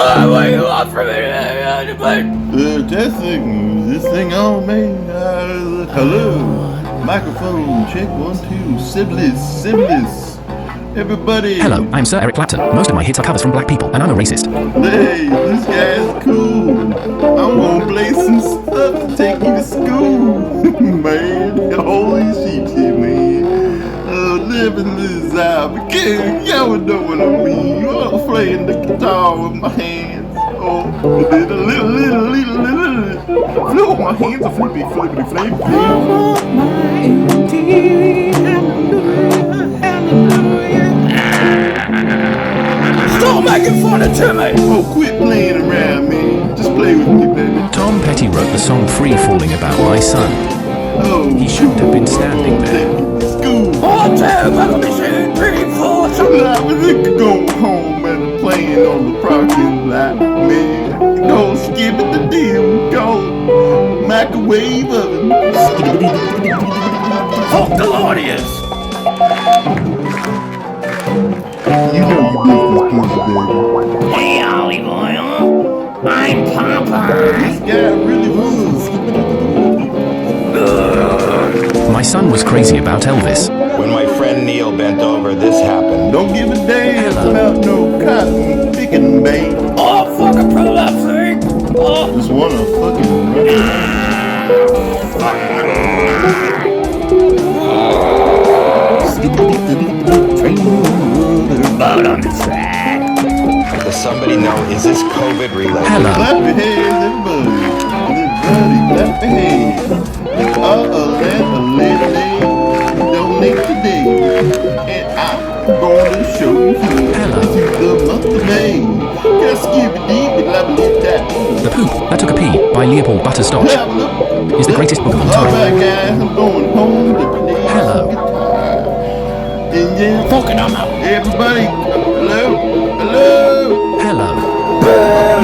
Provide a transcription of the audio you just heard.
Why you off from it? Testing. This thing on, man. Hello. Microphone. Check 1, 2. Syphilis. Everybody. Hello, I'm Sir Eric Clapton. Most of my hits are covers from black people, and I'm a racist. Hey, this guy's cool. I'm gonna play some stuff to take you to school. Man, holy shit, man. Living this out. Y'all know what I mean. I'm playing the guitar with my hands. Oh, little. Flip with my hands, a flippy. Stop making fun of Timmy! Oh, quit playing around, man. Just play with me, baby. Tom Petty wrote the song Free Falling about my son. Oh, He shouldn't have been standing there. School. Oh, damn, I'm gonna be shooting 3, 4, I was going home and playing on the parking lot, man. Go skip it the deal, go microwave oven. Fuck the audience! You know you business people, baby. Hey, Howie boy, I'm Popeye. This guy really was. My son was crazy about Elvis. When my friend Neil bent over, this happened. Don't give a damn about no cotton picking, babe. Oh, fucking prolapsing! Oh, Just wanna fucking boat on the track. Does somebody know, is this COVID related? Hello. clap your hands, everybody. Clap your hands. Donate today. And I'm gonna show you Hello. the month of May. Just give it deep and The Poop That Took a Pee by Leopold Butterscotch is the greatest book of all time. Alright, guys, I'm going home to play Hello. some guitar. And yeah, Fucking I'm out. everybody, hello. Hello.